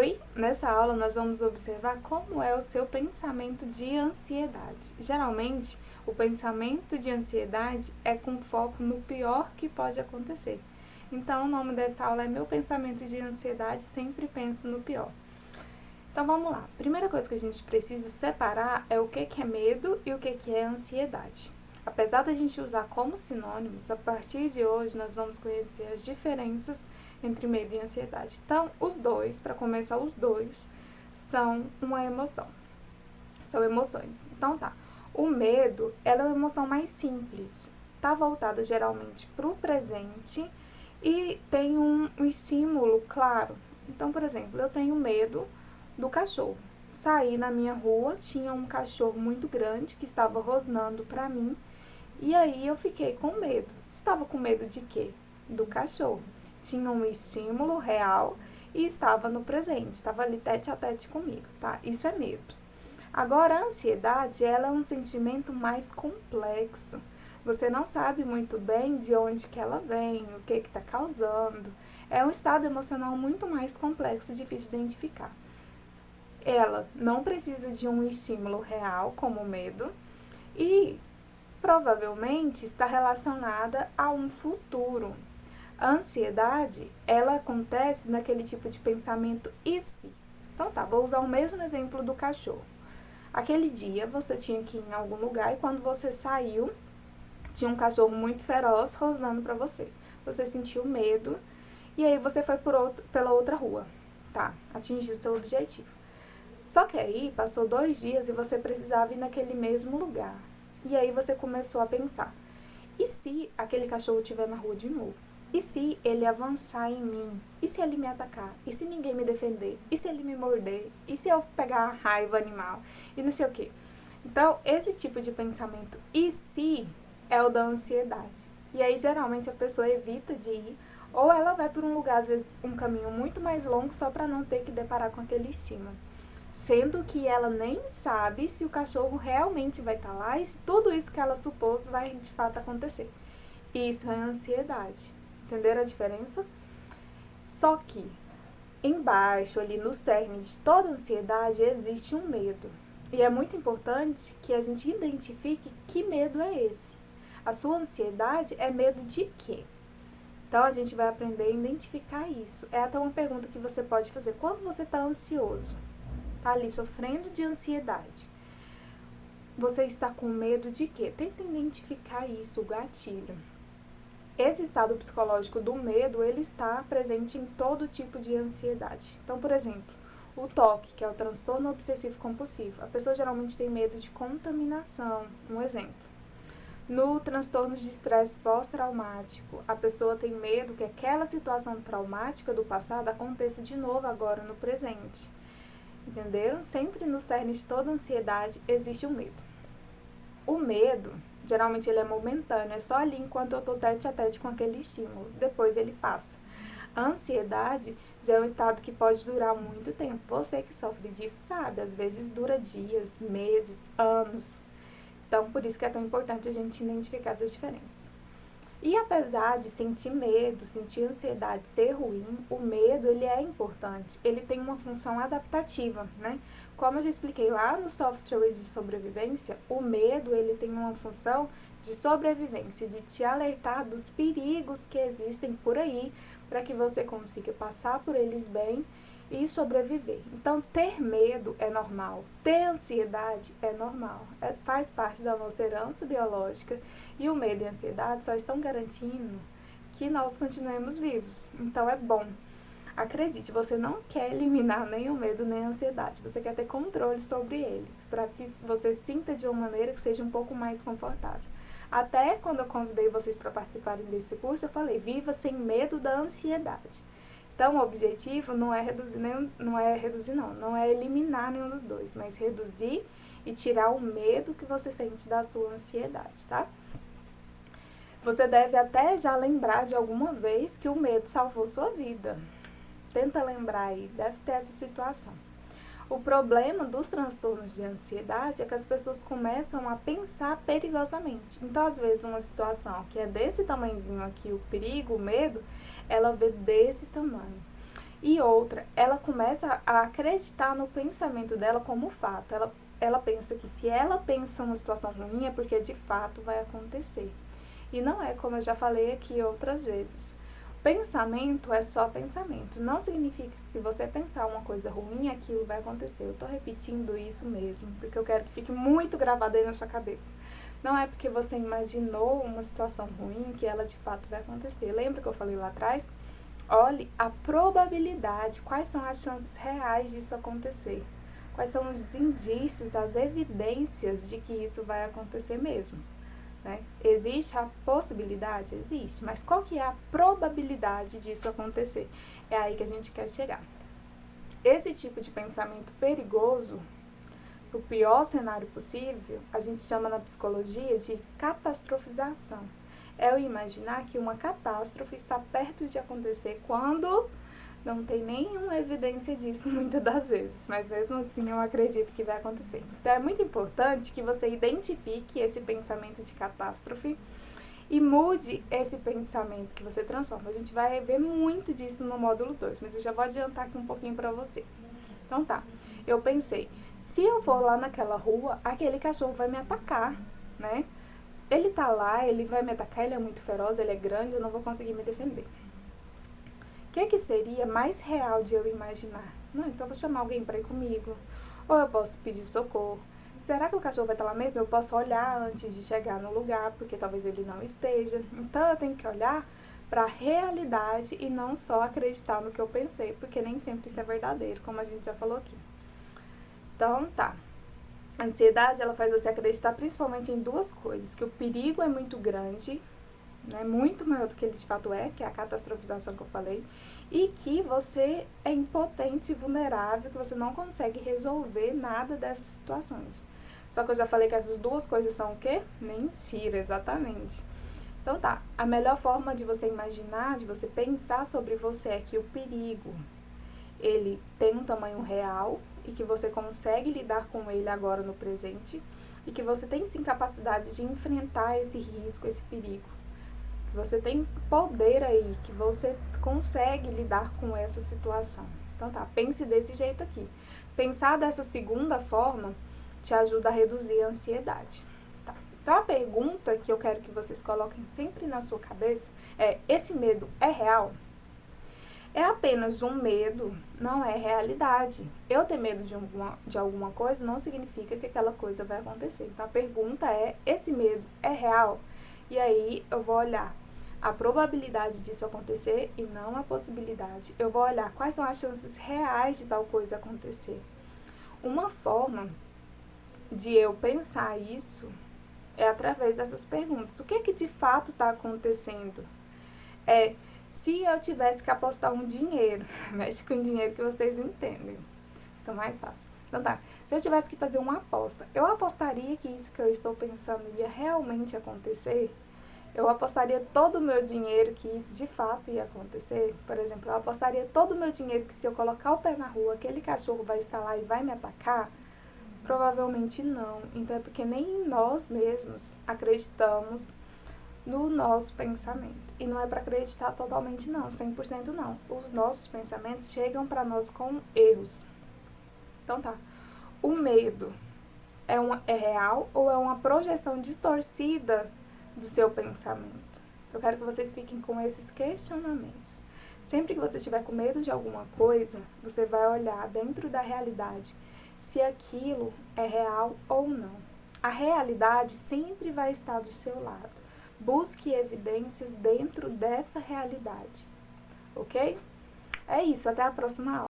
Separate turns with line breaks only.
Oi, nessa aula nós vamos observar como é o seu pensamento de ansiedade. Geralmente, o pensamento de ansiedade é com foco no pior que pode acontecer. Então, o nome dessa aula é Meu Pensamento de Ansiedade, sempre penso no pior. Então, vamos lá. Primeira coisa que a gente precisa separar é o que é medo e o que é ansiedade. Apesar da gente usar como sinônimos, a partir de hoje nós vamos conhecer as diferenças entre medo e ansiedade. Então, os dois, para começar, os dois são uma emoção. São emoções. Então, tá. O medo, ela é uma emoção mais simples. Está voltada geralmente para o presente e tem um estímulo claro. Então, por exemplo, eu tenho medo do cachorro. Saí na minha rua, tinha um cachorro muito grande que estava rosnando para mim. E aí eu fiquei com medo. Estava com medo de quê? Do cachorro. Tinha um estímulo real e estava no presente, estava ali tete a tete comigo, tá? Isso é medo. Agora, a ansiedade, ela é um sentimento mais complexo. Você não sabe muito bem de onde que ela vem, o que está causando. É um estado emocional muito mais complexo, difícil de identificar. Ela não precisa de um estímulo real, como o medo, e provavelmente está relacionada a um futuro. A ansiedade, ela acontece naquele tipo de pensamento e se. Então tá, vou usar o mesmo exemplo do cachorro. Aquele dia você tinha que ir em algum lugar e quando você saiu, tinha um cachorro muito feroz rosnando para você. Você sentiu medo e aí você foi pela outra rua. Tá, atingiu o seu objetivo. Só que aí passou 2 dias e você precisava ir naquele mesmo lugar. E aí você começou a pensar, e se aquele cachorro estiver na rua de novo? E se ele avançar em mim? E se ele me atacar? E se ninguém me defender? E se ele me morder? E se eu pegar a raiva animal? E não sei o quê. Então, esse tipo de pensamento, e se, é o da ansiedade. E aí, geralmente, a pessoa evita de ir, ou ela vai por um lugar, às vezes, um caminho muito mais longo, só para não ter que deparar com aquele estímulo. Sendo que ela nem sabe se o cachorro realmente vai estar lá e se tudo isso que ela supôs vai de fato acontecer. Isso é ansiedade. Entenderam a diferença? Só que embaixo, ali no cerne de toda ansiedade, existe um medo. E é muito importante que a gente identifique que medo é esse. A sua ansiedade é medo de quê? Então, a gente vai aprender a identificar isso. É até uma pergunta que você pode fazer. Quando você está ansioso? Está ali sofrendo de ansiedade. Você está com medo de quê? Tenta identificar isso, o gatilho. Esse estado psicológico do medo, ele está presente em todo tipo de ansiedade. Então, por exemplo, o TOC, que é o transtorno obsessivo compulsivo. A pessoa geralmente tem medo de contaminação, um exemplo. No transtorno de estresse pós-traumático, a pessoa tem medo que aquela situação traumática do passado aconteça de novo agora no presente. Entenderam? Sempre no cerne de toda ansiedade existe o medo. O medo, geralmente ele é momentâneo, é só ali enquanto eu estou tete a tete com aquele estímulo, depois ele passa. A ansiedade já é um estado que pode durar muito tempo. Você que sofre disso sabe, às vezes dura dias, meses, anos. Então, por isso que é tão importante a gente identificar essas diferenças. E apesar de sentir medo, sentir ansiedade ser ruim, o medo ele é importante, ele tem uma função adaptativa, né? Como eu já expliquei lá no softwares de sobrevivência, o medo ele tem uma função de sobrevivência, de te alertar dos perigos que existem por aí, para que você consiga passar por eles bem e sobreviver. Então, ter medo é normal, ter ansiedade é normal, faz parte da nossa herança biológica e o medo e a ansiedade só estão garantindo que nós continuemos vivos. Então, é bom. Acredite, você não quer eliminar nem o medo nem a ansiedade, você quer ter controle sobre eles, para que você sinta de uma maneira que seja um pouco mais confortável. Até quando eu convidei vocês para participarem desse curso, eu falei, viva sem medo da ansiedade. Então, o objetivo não é eliminar nenhum dos dois, mas reduzir e tirar o medo que você sente da sua ansiedade, tá? Você deve até já lembrar de alguma vez que o medo salvou sua vida. Tenta lembrar aí, deve ter essa situação. O problema dos transtornos de ansiedade é que as pessoas começam a pensar perigosamente. Então, às vezes, uma situação que é desse tamanhozinho aqui, o perigo, o medo, ela vê desse tamanho. E outra, ela começa a acreditar no pensamento dela como fato. Ela pensa que se ela pensa uma situação ruim é porque de fato vai acontecer. E não é, como eu já falei aqui outras vezes. Pensamento é só pensamento. Não significa que se você pensar uma coisa ruim, aquilo vai acontecer. Eu tô repetindo isso mesmo, porque eu quero que fique muito gravado aí na sua cabeça. Não é porque você imaginou uma situação ruim que ela de fato vai acontecer. Lembra que eu falei lá atrás? Olhe a probabilidade, quais são as chances reais disso acontecer. Quais são os indícios, as evidências de que isso vai acontecer mesmo. Né? Existe a possibilidade? Existe. Mas qual que é a probabilidade disso acontecer? É aí que a gente quer chegar. Esse tipo de pensamento perigoso, o pior cenário possível, a gente chama na psicologia de catastrofização. É o imaginar que uma catástrofe está perto de acontecer quando não tem nenhuma evidência disso muitas das vezes, mas mesmo assim eu acredito que vai acontecer. Então é muito importante que você identifique esse pensamento de catástrofe e mude esse pensamento que você transforma. A gente vai ver muito disso no módulo 2, mas eu já vou adiantar aqui um pouquinho pra você. Então tá, eu pensei, se eu for lá naquela rua, aquele cachorro vai me atacar, né? Ele tá lá, ele vai me atacar, ele é muito feroz, ele é grande, eu não vou conseguir me defender. O que seria mais real de eu imaginar? Não, então eu vou chamar alguém para ir comigo. Ou eu posso pedir socorro. Será que o cachorro vai estar lá mesmo? Eu posso olhar antes de chegar no lugar, porque talvez ele não esteja. Então eu tenho que olhar para a realidade e não só acreditar no que eu pensei, porque nem sempre isso é verdadeiro, como a gente já falou aqui. Então tá. A ansiedade, ela faz você acreditar principalmente em duas coisas, que o perigo é muito grande, né, muito maior do que ele de fato é, que é a catastrofização que eu falei, e que você é impotente e vulnerável, que você não consegue resolver nada dessas situações. Só que eu já falei que essas duas coisas são o quê? Mentira, exatamente. Então tá, a melhor forma de você imaginar, de você pensar sobre você é que o perigo, ele tem um tamanho real e que você consegue lidar com ele agora no presente e que você tem sim capacidade de enfrentar esse risco, esse perigo. Você tem poder aí, que você consegue lidar com essa situação. Então tá, pense desse jeito aqui. Pensar dessa segunda forma te ajuda a reduzir a ansiedade. Tá? Então a pergunta que eu quero que vocês coloquem sempre na sua cabeça é: esse medo é real? É apenas um medo, não é realidade. Eu ter medo de alguma coisa não significa que aquela coisa vai acontecer. Então a pergunta é: esse medo é real? E aí eu vou olhar a probabilidade disso acontecer e não a possibilidade. Eu vou olhar quais são as chances reais de tal coisa acontecer. Uma forma de eu pensar isso é através dessas perguntas. O que é que de fato está acontecendo? Se eu tivesse que apostar um dinheiro, mexe com o dinheiro que vocês entendem, fica mais fácil. Então tá, se eu tivesse que fazer uma aposta, eu apostaria que isso que eu estou pensando ia realmente acontecer? Eu apostaria todo o meu dinheiro que isso de fato ia acontecer? Por exemplo, eu apostaria todo o meu dinheiro que se eu colocar o pé na rua, aquele cachorro vai estar lá e vai me atacar? Provavelmente não. Então é porque nem nós mesmos acreditamos no nosso pensamento. E não é para acreditar totalmente não, 100% não. Os nossos pensamentos chegam para nós com erros. Então tá, o medo é real ou é uma projeção distorcida do seu pensamento? Eu quero que vocês fiquem com esses questionamentos. Sempre que você estiver com medo de alguma coisa, você vai olhar dentro da realidade se aquilo é real ou não. A realidade sempre vai estar do seu lado. Busque evidências dentro dessa realidade, ok? É isso, até a próxima aula.